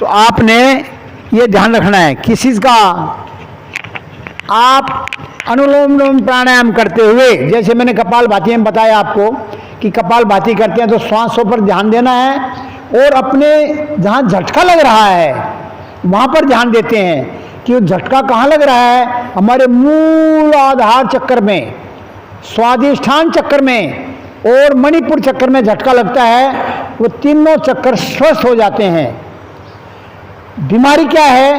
तो आपने ये ध्यान रखना है किस चीज़ का। आप अनुलोम विलोम प्राणायाम करते हुए, जैसे मैंने कपालभाति में बताया आपको कि कपालभाति करते हैं तो श्वासों पर ध्यान देना है और अपने जहाँ झटका लग रहा है वहाँ पर ध्यान देते हैं कि वो झटका कहाँ लग रहा है। हमारे मूल आधार चक्कर में, स्वादिष्ठान चक्कर में और मणिपुर चक्कर में झटका लगता है। वो तीनों चक्कर स्वस्थ हो जाते हैं। बीमारी क्या है?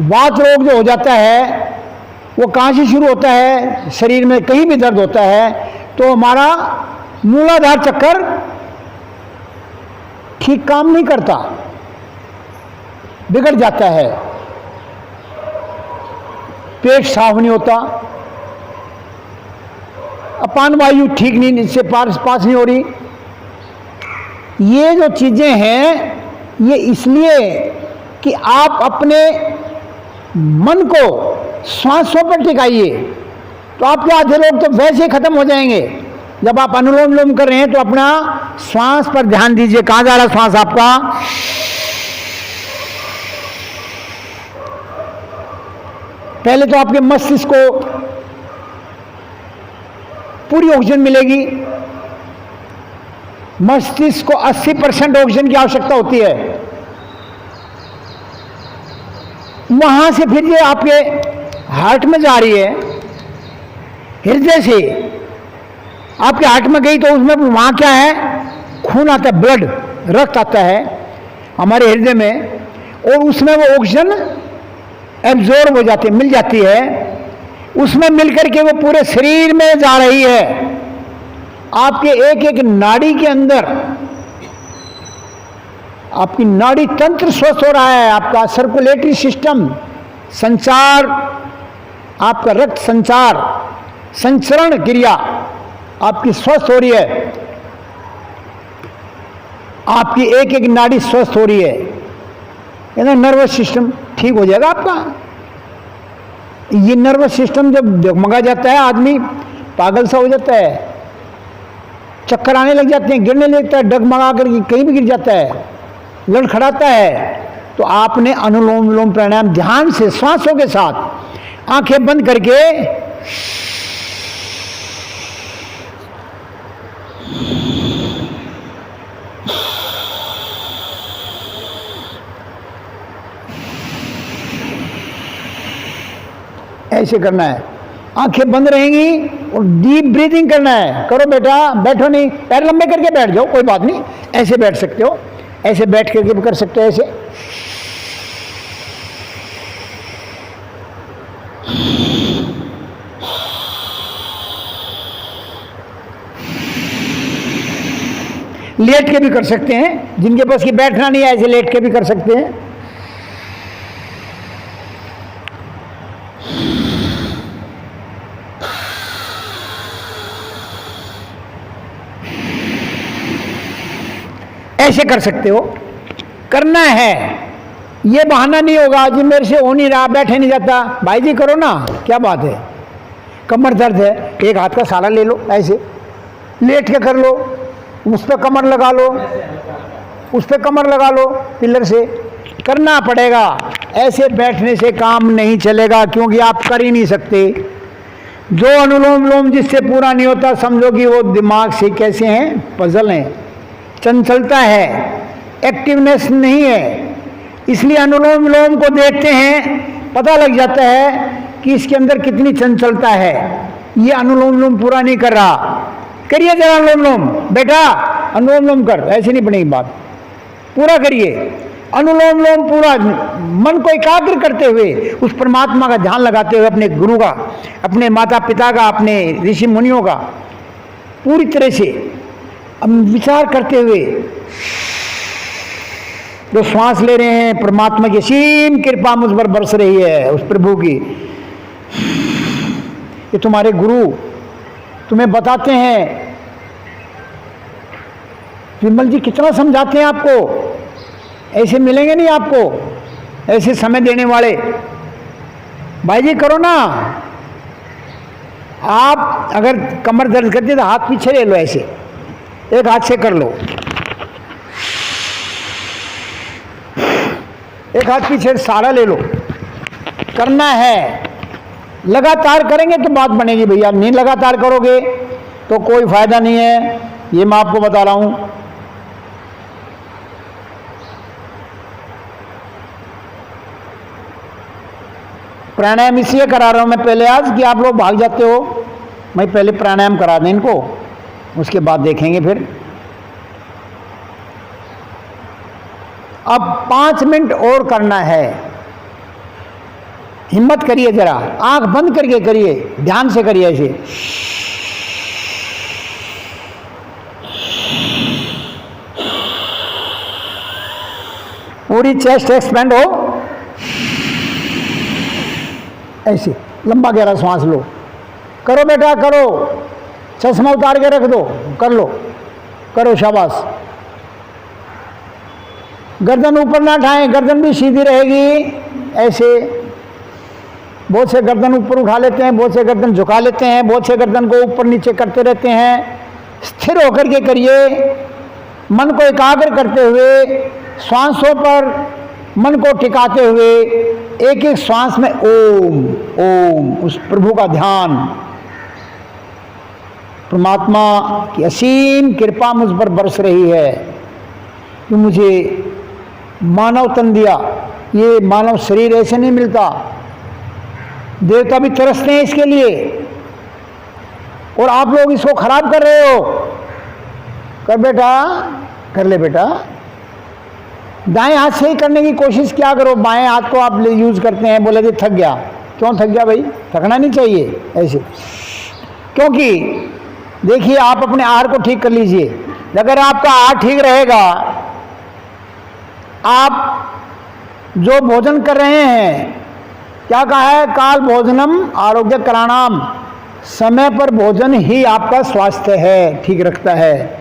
वात रोग जो हो जाता है वो कहाँ से शुरू होता है? शरीर में कहीं भी दर्द होता है तो हमारा मूलाधार चक्कर ठीक काम नहीं करता, बिगड़ जाता है, पेट साफ नहीं होता, अपान वायु ठीक नहीं, इससे पास नहीं हो रही। ये जो चीजें हैं ये इसलिए कि आप अपने मन को श्वासों पर टिकाइए तो आपके आधे लोग तो वैसे ही खत्म हो जाएंगे। जब आप अनुलोम विलोम कर रहे हैं तो अपना श्वास पर ध्यान दीजिए। कहां जा रहा है श्वास आपका? पहले तो आपके मस्तिष्क को पूरी ऑक्सीजन मिलेगी। मस्तिष्क को 80% ऑक्सीजन की आवश्यकता होती है। वहां से फिर ये आपके हार्ट में जा रही है, हृदय से आपके हार्ट में गई तो उसमें वहां क्या है? खून आता है, ब्लड, रक्त आता है हमारे हृदय में और उसमें वो ऑक्सीजन एब्जॉर्ब हो जाती है, मिल जाती है। उसमें मिलकर के वो पूरे शरीर में जा रही है। आपके एक एक नाड़ी के अंदर आपकी नाड़ी तंत्र स्वस्थ हो रहा है। आपका सर्कुलेटरी सिस्टम, संचार, आपका रक्त संचार, संचरण क्रिया आपकी स्वस्थ हो रही है। आपकी एक एक नाड़ी स्वस्थ हो रही है। यानी नर्वस सिस्टम ठीक हो जाएगा आपका। ये नर्वस सिस्टम जब डगमगा जाता है आदमी पागल सा हो जाता है, चक्कर आने लग जाते हैं, गिरने लगता है, डगमगा कर कहीं भी गिर जाता है, लड़खड़ाता है। तो आपने अनुलोम विलोम प्राणायाम ध्यान से श्वासों के साथ आंखें बंद करके ऐसे करना है। आंखें बंद रहेंगी और डीप ब्रीदिंग करना है। करो बेटा, बैठो नहीं, पैर लंबे करके बैठ जाओ, कोई बात नहीं, ऐसे बैठ सकते हो, ऐसे बैठ करके भी कर सकते हो। ऐसे लेट के भी कर सकते हैं। जिनके पास की बैठना नहीं है ऐसे लेट के भी कर सकते हैं। ऐसे कर सकते हो, करना है। ये बहाना नहीं होगा जी मेरे से हो नहीं रहा, बैठे नहीं जाता। भाई जी करो ना, क्या बात है? कमर दर्द है, एक हाथ का सहारा ले लो, ऐसे लेट के कर लो, उस पर कमर लगा लो, उस पर कमर लगा लो, पिलर से करना पड़ेगा। ऐसे बैठने से काम नहीं चलेगा क्योंकि आप कर ही नहीं सकते। जो अनुलोम विलोम जिससे पूरा नहीं होता समझो कि वो दिमाग से कैसे हैं, पजल हैं, चंचलता है, एक्टिवनेस नहीं है। इसलिए अनुलोम विलोम को देखते हैं, पता लग जाता है कि इसके अंदर कितनी चंचलता है। ये अनुलोम विलोम पूरा नहीं कर रहा। करिए जरा अनुलोम विलोम, बेटा अनुलोम विलोम कर, ऐसे नहीं बनेगी बात, पूरा करिए अनुलोम विलोम पूरा। मन को एकाग्र करते हुए, उस परमात्मा का ध्यान लगाते हुए, अपने गुरु का, अपने माता पिता का, अपने ऋषि मुनियों का पूरी तरह से अब विचार करते हुए जो श्वास ले रहे हैं, परमात्मा की असीम कृपा मुझ पर बरस रही है, उस प्रभु की। ये तुम्हारे गुरु तुम्हें बताते हैं। विमल जी कितना समझाते हैं आपको, ऐसे मिलेंगे नहीं आपको ऐसे समय देने वाले। भाई जी करो ना। आप अगर कमर दर्द करती है तो हाथ पीछे ले लो, ऐसे एक हाथ से कर लो। एक हाथ पीछे सहारा ले लो। करना है, लगातार करेंगे तो बात बनेगी भैया, नहीं लगातार करोगे तो कोई फायदा नहीं है, ये मैं आपको बता रहा हूं। प्राणायाम इसलिए करा रहा हूं मैं पहले आज कि आप लोग भाग जाते हो। मैं पहले प्राणायाम करा दें इनको, उसके बाद देखेंगे फिर। अब 5 मिनट और करना है, हिम्मत करिए, जरा आंख बंद करके करिए, ध्यान से करिए ऐसे। पूरी चेस्ट एक्सपेंड हो, ऐसे लंबा गहरा सांस लो। करो बेटा करो, चश्मा उतार के रख दो, कर लो, करो, शाबाश। गर्दन ऊपर ना उठाएं, गर्दन भी सीधी रहेगी ऐसे। बहुत से गर्दन ऊपर उठा लेते हैं, बहुत से गर्दन झुका लेते हैं, बहुत से गर्दन को ऊपर नीचे करते रहते हैं। स्थिर होकर के करिए, मन को एकाग्र करते हुए, श्वासों पर मन को टिकाते हुए, एक एक श्वास में ओम ओम, उस प्रभु का ध्यान। परमात्मा की असीम कृपा मुझ पर बरस रही है कि मुझे मानव तन दिया, ये मानव शरीर ऐसे नहीं मिलता। देवता भी तरसते हैं इसके लिए, और आप लोग इसको खराब कर रहे हो। कर बेटा, कर ले बेटा। दाएं हाथ से ही करने की कोशिश क्या करो, बाएं हाथ को आप यूज करते हैं, बोले जी थक गया। क्यों थक गया भाई? थकना नहीं चाहिए ऐसे, क्योंकि देखिए आप अपने आहार को ठीक कर लीजिए। अगर आपका आहार ठीक रहेगा, आप जो भोजन कर रहे हैं, क्या कहा है, काल भोजनम आरोग्य कराणाम, समय पर भोजन ही आपका स्वास्थ्य है, ठीक रखता है।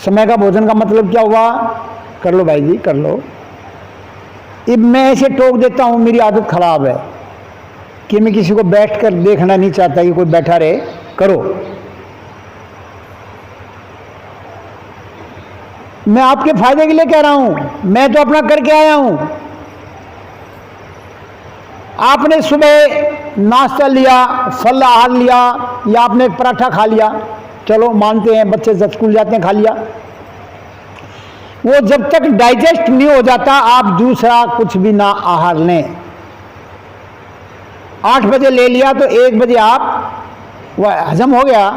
समय का भोजन का मतलब क्या हुआ? कर लो भाई जी, कर लो। अब मैं ऐसे टोक देता हूं, मेरी आदत खराब है कि मैं किसी को बैठ कर देखना नहीं चाहता कि कोई बैठा रहे। करो, मैं आपके फायदे के लिए कह रहा हूं, मैं तो अपना करके आया हूं। आपने सुबह नाश्ता लिया, फल आहार लिया, या आपने एक पराठा खा लिया, चलो मानते हैं, बच्चे जब स्कूल जाते हैं खा लिया, वो जब तक डाइजेस्ट नहीं हो जाता आप दूसरा कुछ भी ना आहार लें। 8 बजे ले लिया तो 1 बजे आप, वह हजम हो गया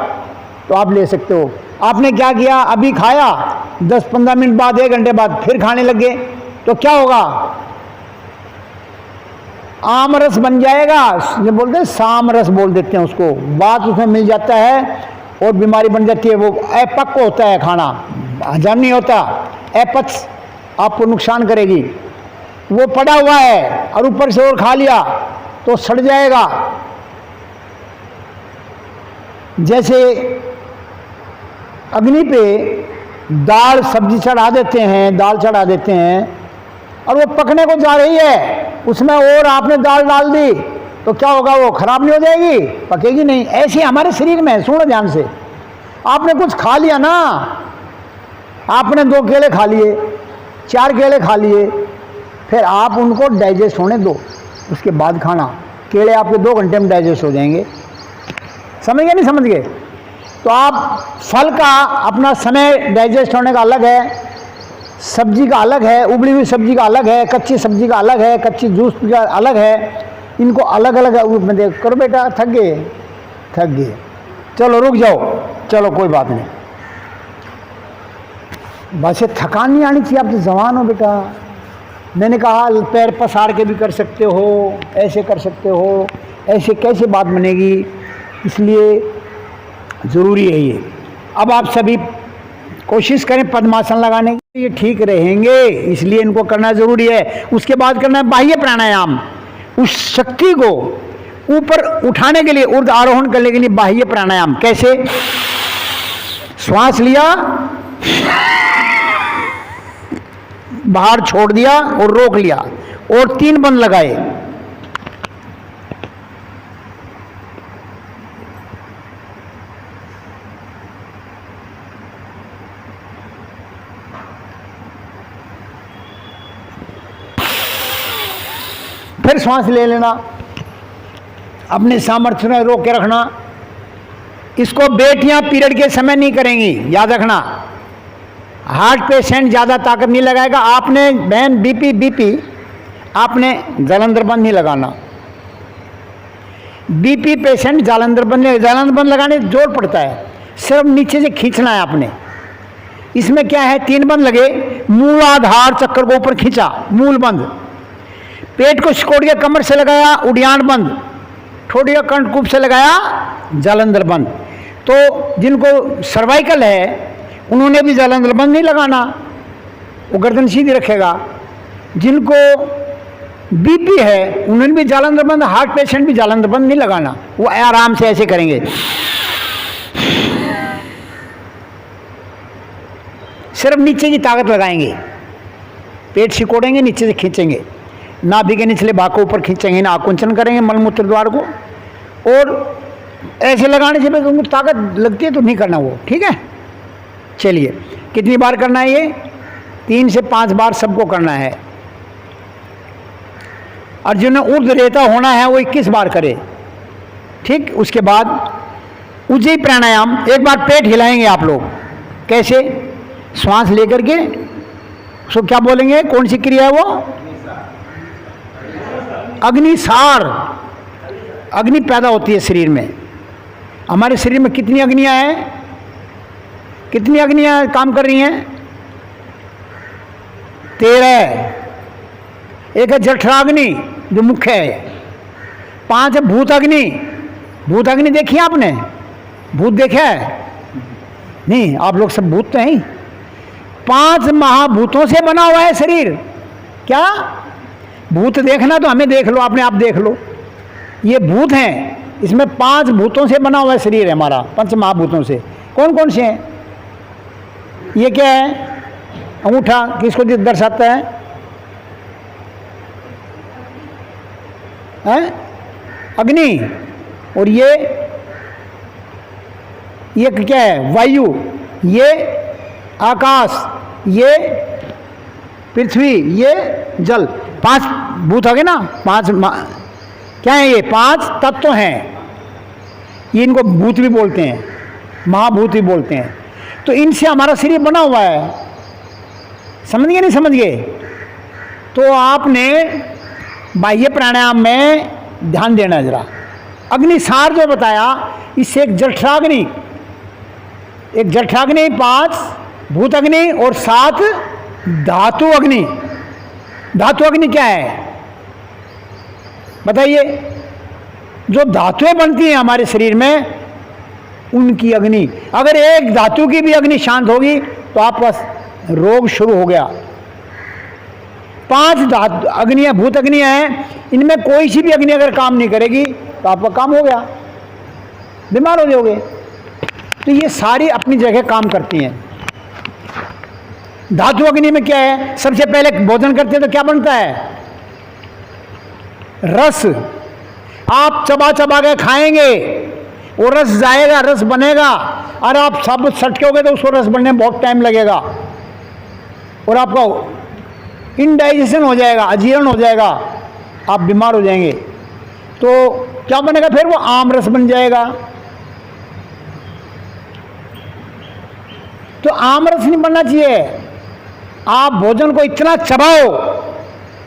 तो आप ले सकते हो। आपने क्या किया, अभी खाया, 10-15 मिनट बाद, 1 घंटे बाद फिर खाने लगे, तो क्या होगा? आम रस बन जाएगा, ये बोलते हैं साम रस बोल देते हैं उसको, बात उसमें मिल जाता है और बीमारी बन जाती है। वो अपक्व होता है, खाना हजम नहीं होता, अपच आपको नुकसान करेगी। वो पड़ा हुआ है और ऊपर से और खा लिया तो सड़ जाएगा। जैसे अग्नि पे दाल सब्जी चढ़ा देते हैं, दाल चढ़ा देते हैं, और वो पकने को जा रही है, उसमें और आपने दाल डाल दी तो क्या होगा? वो खराब नहीं हो जाएगी? पकेगी नहीं। ऐसे हमारे शरीर में, सुनो ध्यान से, आपने कुछ खा लिया ना, आपने 2 केले खा लिए, 4 केले खा लिए, फिर आप उनको डाइजेस्ट होने दो, उसके बाद खाना। केले आपके 2 घंटे में डाइजेस्ट हो जाएंगे। समझ गए? नहीं समझ गए? तो आप फल का अपना समय डाइजेस्ट होने का अलग है, सब्जी का अलग है, उबली हुई सब्जी का अलग है, कच्ची सब्जी का अलग है, कच्ची जूस का अलग है, इनको अलग अलग रूप में देख करो। बेटा थक गए, थक गए, चलो रुक जाओ, चलो कोई बात नहीं। बस ये थकान नहीं आनी चाहिए, आप तो जवान हो बेटा। मैंने कहा पैर पसार के भी कर सकते हो, ऐसे कर सकते हो, ऐसे कैसे बात बनेगी, इसलिए ज़रूरी है ये। अब आप सभी कोशिश करें पद्मासन लगाने की, ये ठीक रहेंगे, इसलिए इनको करना ज़रूरी है। उसके बाद करना है बाह्य प्राणायाम, उस शक्ति को ऊपर उठाने के लिए, ऊर्ध्व आरोहण करने के लिए बाह्य प्राणायाम। कैसे? श्वास लिया, बाहर छोड़ दिया और रोक लिया, और 3 बंद लगाए। फिर सांस ले लेना, अपने सामर्थ्य में रोक के रखना। इसको बेटियां पीरियड के समय नहीं करेंगी, याद रखना। हार्ट पेशेंट ज़्यादा ताकत नहीं लगाएगा। आपने बहन बीपी आपने जालंधर बंद नहीं लगाना। बीपी पेशेंट जालंधर बंद लगाने से जोर पड़ता है, सिर्फ नीचे से खींचना है आपने। इसमें क्या है, 3 बंद लगे, मूलाधार चक्कर को ऊपर खींचा, मूल बंद। पेट को सिकोड़ के कमर से लगाया, उड़ियान बंद। ठोड़ी का कंठकूप से लगाया, जालंधर बंद। तो जिनको सर्वाइकल है उन्होंने भी जालंधर बंद नहीं लगाना, वो गर्दन सीधी रखेगा। जिनको बीपी है उन्होंने भी जालंधर बंद, हार्ट पेशेंट भी जालंधर बंद नहीं लगाना, वो आराम से ऐसे करेंगे। सिर्फ नीचे की ताकत लगाएंगे, पेट सिकोड़ेंगे, नीचे से खींचेंगे, नाभि के निचले भाग को ऊपर खींचेंगे, ना आकुंचन करेंगे मलमूत्र द्वार को। और ऐसे लगाने से उनको ताकत लगती है तो नहीं करना वो, ठीक है। चलिए, कितनी बार करना है ये? 3 से 5 बार सबको करना है। और जिन्हें ऊर्ध्व रेता होना है वो 21 बार करे, ठीक। उसके बाद उज्जयी प्राणायाम, एक बार पेट हिलाएंगे आप लोग। कैसे? श्वास लेकर के उसको क्या बोलेंगे, कौन सी क्रिया है वो? अग्निसार। अग्नि पैदा होती है शरीर में। हमारे शरीर में कितनी अग्नियां हैं? कितनी अग्नियां काम कर रही हैं? 13। एक है जठराग्नि जो मुख्य है। 5 है भूत अग्नि। भूत अग्नि देखी आपने? भूत देखा है? नहीं, आप लोग सब भूत तो हैं। 5 महाभूतों से बना हुआ है शरीर। क्या भूत देखना तो हमें देख लो, अपने आप देख लो। ये भूत हैं, इसमें 5 भूतों से बना हुआ है शरीर है हमारा, 5 महाभूतों से। कौन कौन से हैं? ये क्या है? अंगूठा किसको दर्शाता है? अग्नि। और ये क्या है? वायु। ये आकाश, ये पृथ्वी, ये जल। 5 भूत हो गए ना, 5 क्या है? ये 5 तत्व हैं। ये इनको भूत भी बोलते हैं, महाभूत भी बोलते हैं। तो इनसे हमारा शरीर बना हुआ है। समझ गए? नहीं समझ गए? तो आपने बाह्य प्राणायाम में ध्यान देना जरा। अग्निसार जो बताया, इससे एक जठराग्नि, 5 भूत अग्नि और 7 धातु अग्नि। धातु अग्नि क्या है बताइए? जो धातुएं बनती हैं हमारे शरीर में, उनकी अग्नि। अगर एक धातु की भी अग्नि शांत होगी तो आपका रोग शुरू हो गया। 5 धातु अग्नियां, भूत अग्नियां हैं, इनमें कोई सी भी अग्नि अगर काम नहीं करेगी तो आपका काम हो गया, बीमार हो जाओगे। तो ये सारी अपनी जगह काम करती हैं। धातु अग्नि में क्या है? सबसे पहले भोजन करते हैं तो क्या बनता है? रस। आप चबा चबा के खाएंगे, वो रस जाएगा, रस बनेगा। और आप सब सटकोगे तो उसको रस बनने में बहुत टाइम लगेगा और आपका इनडाइजेशन हो जाएगा, अजीर्ण हो जाएगा, आप बीमार हो जाएंगे। तो क्या बनेगा फिर? वो आम रस बन जाएगा। तो आम रस नहीं बनना चाहिए। आप भोजन को इतना चबाओ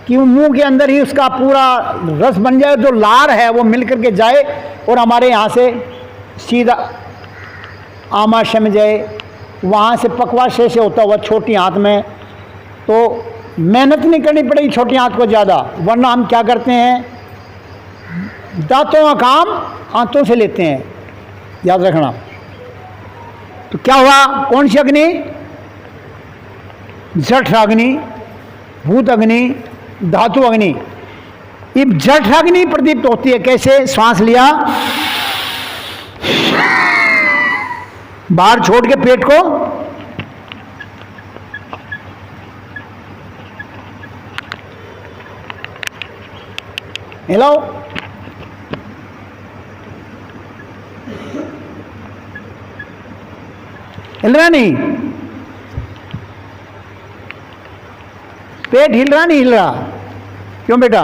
कि वो मुंह के अंदर ही उसका पूरा रस बन जाए, जो लार है वो मिल करके जाए और हमारे यहाँ से सीधा आमाशय में जाए, वहाँ से पक्वाशय से होता हुआ छोटी आंत में। तो मेहनत नहीं करनी पड़ेगी छोटी आंत को ज़्यादा, वरना हम क्या करते हैं, दांतों का काम आंतों से लेते हैं, याद रखना। तो क्या हुआ? कौन सी अग्नि? जठराग्नि, भूत अग्नि, धातु अग्नि। ये जठराग्नि प्रदीप्त होती है। कैसे? श्वास लिया, बाहर छोड़ के पेट को हिलाओ, हिल रहा नहीं, पेट हिल रहा नहीं हिल रहा। क्यों बेटा?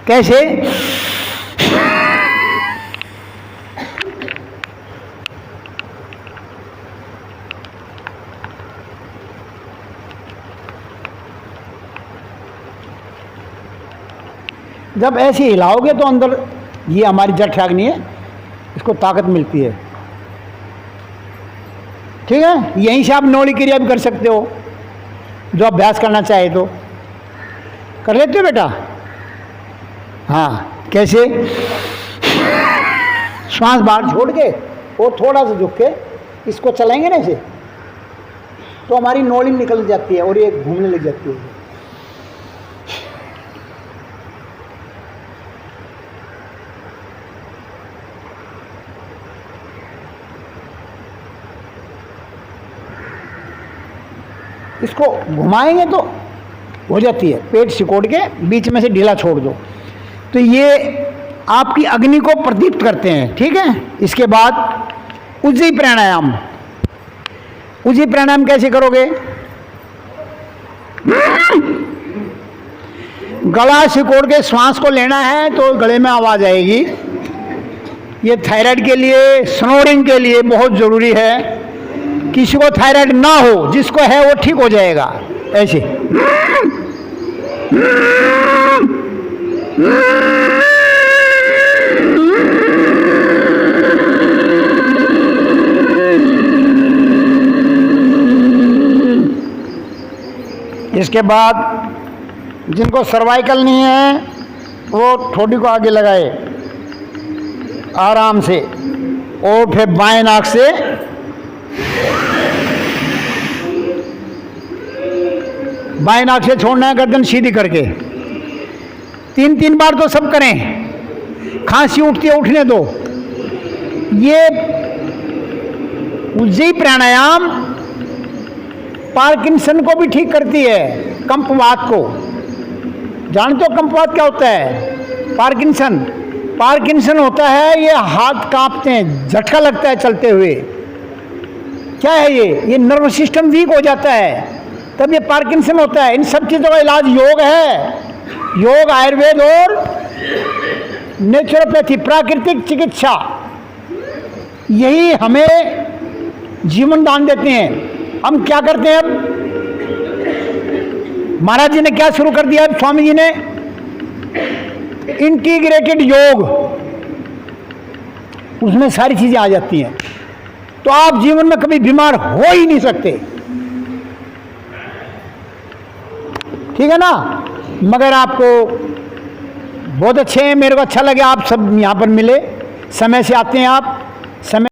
कैसे? जब ऐसे हिलाओगे तो अंदर, ये हमारी जठराग्नि है, इसको ताकत मिलती है। ठीक है, यहीं से आप नौली क्रिया भी कर सकते हो, जो अभ्यास करना चाहे तो कर लेते हो बेटा। हाँ, कैसे? श्वास बाहर छोड़ के और थोड़ा सा झुक के इसको चलाएंगे ना ऐसे, तो हमारी नौली निकल जाती है और ये घूमने लग जाती है। इसको घुमाएंगे तो हो जाती है। पेट सिकोड़ के बीच में से ढीला छोड़ दो, तो ये आपकी अग्नि को प्रदीप्त करते हैं। ठीक है, इसके बाद उज्जी प्राणायाम। उज्जी प्राणायाम कैसे करोगे? गला सिकोड़ के श्वास को लेना है तो गले में आवाज आएगी। ये थायराइड के लिए, स्नोरिंग के लिए बहुत जरूरी है। किसी को थायराइड ना हो, जिसको है वो ठीक हो जाएगा। ऐसे इसके बाद जिनको सर्वाइकल नहीं है वो ठोडी को आगे लगाए आराम से, और फिर बाएं नाक से बाएं नाक से छोड़ना है, गर्दन सीधी करके 3-3 बार तो सब करें। खांसी उठती है, उठने दो। ये उज्जी प्राणायाम पार्किंसन को भी ठीक करती है, कंपवात को। जानते हो कंपवात क्या होता है? पार्किंसन होता है, ये हाथ कांपते हैं, झटका लगता है चलते हुए। क्या है ये नर्व सिस्टम वीक हो जाता है, तब ये पार्किंसन होता है। इन सब चीज़ों का इलाज योग है। योग, आयुर्वेद और नेचुरोपैथी, प्राकृतिक चिकित्सा, यही हमें जीवन दान देते हैं। हम क्या करते हैं? अब महाराज जी ने क्या शुरू कर दिया? अब स्वामी जी ने इंटीग्रेटेड योग, उसमें सारी चीजें आ जाती हैं, तो आप जीवन में कभी बीमार हो ही नहीं सकते। ठीक है ना? मगर आपको बहुत अच्छे हैं, मेरे को अच्छा लगे आप सब यहाँ पर मिले, समय से आते हैं आप, समय